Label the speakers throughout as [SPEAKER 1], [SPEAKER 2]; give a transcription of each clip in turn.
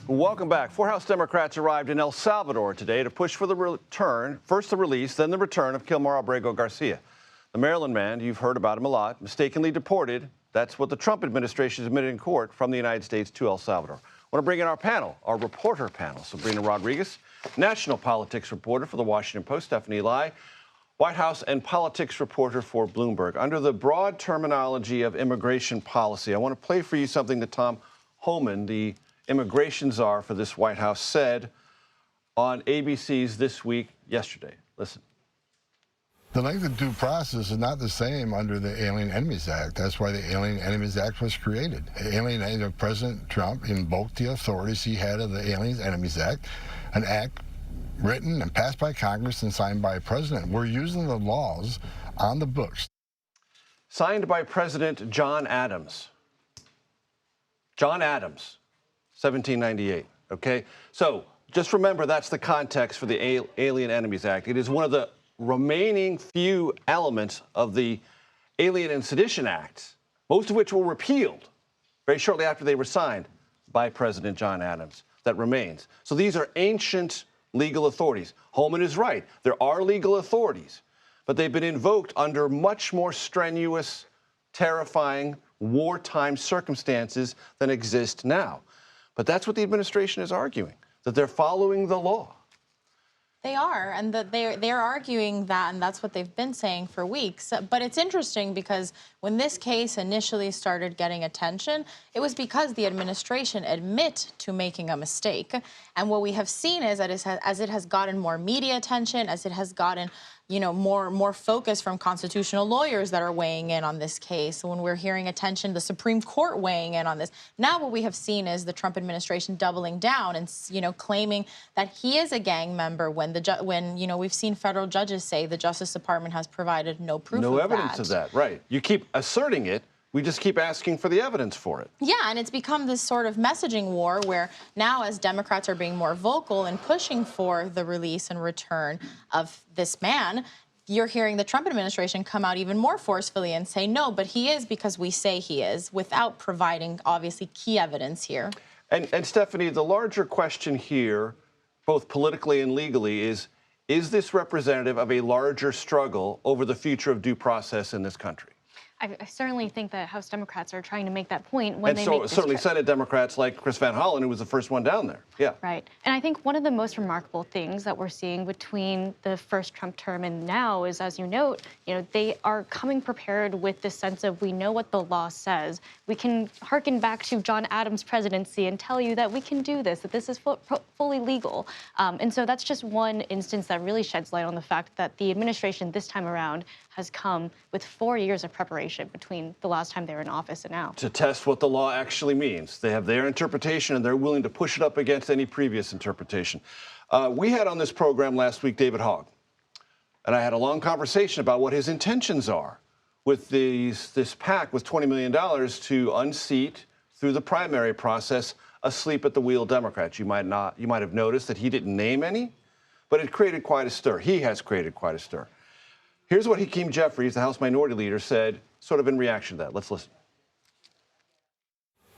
[SPEAKER 1] Welcome back. Four House Democrats arrived in El Salvador today to push for the return, first the release, then the return of Kilmar Abrego Garcia. The Maryland man, you've heard about him a lot, mistakenly deported. That's what the Trump administration has admitted in court from the United States to El Salvador. I want to bring in our panel, our reporter panel. Sabrina Rodriguez, national politics reporter for the Washington Post. Stephanie Lai, White House and politics reporter for Bloomberg. Under the broad terminology of immigration policy, I want to play for you something that Tom Holman, the immigration czar for this White House, said on ABC's This Week yesterday. Listen.
[SPEAKER 2] The length of due process is not the same under the Alien Enemies Act. That's why the Alien Enemies Act was created. President Trump invoked the authorities he had of the Alien Enemies Act, an act written and passed by Congress and signed by a president. We're using the laws on the books.
[SPEAKER 1] Signed by President John Adams. John Adams, 1798, okay? So just remember that's the context for the Alien Enemies Act. It is one of the remaining few elements of the Alien and Sedition Acts, most of which were repealed very shortly after they were signed by President John Adams. That remains. So these are ancient legal authorities. Holman is right. There are legal authorities, but they've been invoked under much more strenuous, terrifying, wartime circumstances than exist now. But that's what the administration is arguing, that they're following the law.
[SPEAKER 3] They are, and that they're arguing that, and that's what they've been saying for weeks. But it's interesting because when this case initially started getting attention, it was because the administration admit to making a mistake. And what we have seen is that as it has gotten more media attention, as it has gotten, you know, more focus from constitutional lawyers that are weighing in on this case, when we're hearing attention, the Supreme Court weighing in on this. Now what we have seen is the Trump administration doubling down and, you know, claiming that he is a gang member when you know, we've seen federal judges say the Justice Department has provided no proof of that.
[SPEAKER 1] No evidence of that, right. You keep asserting it. We just keep asking for the evidence for it.
[SPEAKER 3] Yeah, and it's become this sort of messaging war where now as Democrats are being more vocal and pushing for the release and return of this man, you're hearing the Trump administration come out even more forcefully and say, no, but he is because we say he is, without providing, obviously, key evidence here.
[SPEAKER 1] And Stephanie, the larger question here, both politically and legally, is this representative of a larger struggle over the future of due process in this country?
[SPEAKER 4] I certainly think that House Democrats are trying to make that point when they make this
[SPEAKER 1] certainly Senate Democrats like Chris Van Hollen, who was the first one down there. Yeah.
[SPEAKER 4] Right. And I think one of the most remarkable things that we're seeing between the first Trump term and now is, as you note, you know, they are coming prepared with this sense of we know what the law says. We can hearken back to John Adams' presidency and tell you that we can do this, that this is fully legal. And so that's just one instance that really sheds light on the fact that the administration this time around has come with 4 years of preparation between the last time they were in office and now.
[SPEAKER 1] To test what the law actually means. They have their interpretation, and they're willing to push it up against any previous interpretation. We had on this program last week David Hogg, and I had a long conversation about what his intentions are with this PAC with $20 million to unseat, through the primary process, asleep at the wheel Democrats. You might have noticed that he didn't name any, but it created quite a stir. He has created quite a stir. Here's what Hakeem Jeffries, the House Minority Leader, said sort of in reaction to that. Let's listen.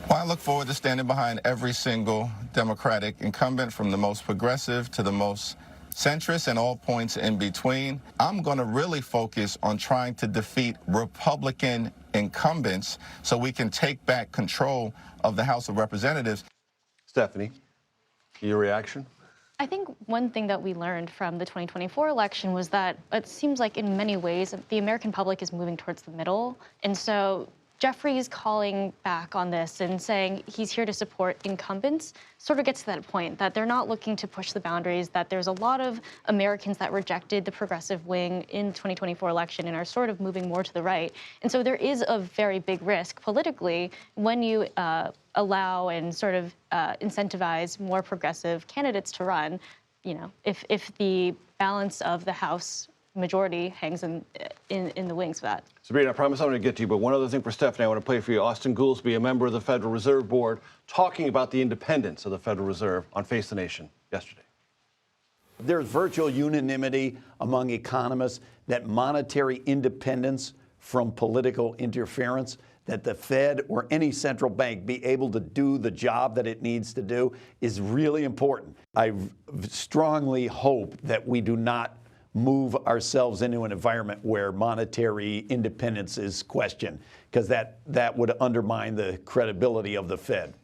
[SPEAKER 5] Well, I look forward to standing behind every single Democratic incumbent, from the most progressive to the most centrist and all points in between. I'm going to really focus on trying to defeat Republican incumbents so we can take back control of the House of Representatives.
[SPEAKER 1] Stephanie, your reaction?
[SPEAKER 4] I think one thing that we learned from the 2024 election was that it seems like in many ways the American public is moving towards the middle. And so Jeffries calling back on this and saying he's here to support incumbents sort of gets to that point, that they're not looking to push the boundaries, that there's a lot of Americans that rejected the progressive wing in the 2024 election and are sort of moving more to the right. And so there is a very big risk politically when you allow and sort of incentivize more progressive candidates to run, you know, if the balance of the House majority hangs in the wings for that.
[SPEAKER 1] Sabrina, I promise I'm going to get to you, but one other thing for Stephanie, I want to play for you. Austin Goolsbee, a member of the Federal Reserve Board, talking about the independence of the Federal Reserve on Face the Nation yesterday.
[SPEAKER 6] There's virtual unanimity among economists that monetary independence from political interference, that the Fed or any central bank be able to do the job that it needs to do is really important. I strongly hope that we do not move ourselves into an environment where monetary independence is questioned, because that would undermine the credibility of the Fed.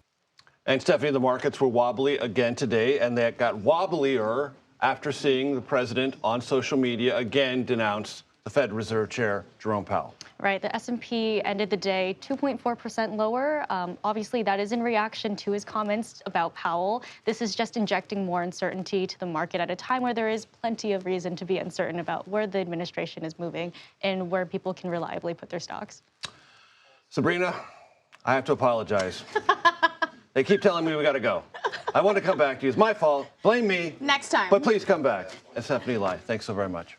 [SPEAKER 1] And Stephanie, the markets were wobbly again today, and they got wobblier after seeing the president on social media again denounce the Fed Reserve Chair Jerome Powell.
[SPEAKER 4] Right, the S&P ended the day 2.4% lower. Obviously, that is in reaction to his comments about Powell. This is just injecting more uncertainty to the market at a time where there is plenty of reason to be uncertain about where the administration is moving and where people can reliably put their stocks. Sabrina,
[SPEAKER 1] I have to apologize. They keep telling me we got to go. I want to come back to you. It's my fault. Blame me.
[SPEAKER 3] Next time.
[SPEAKER 1] But please come back. And Stephanie Lai, thanks so very much.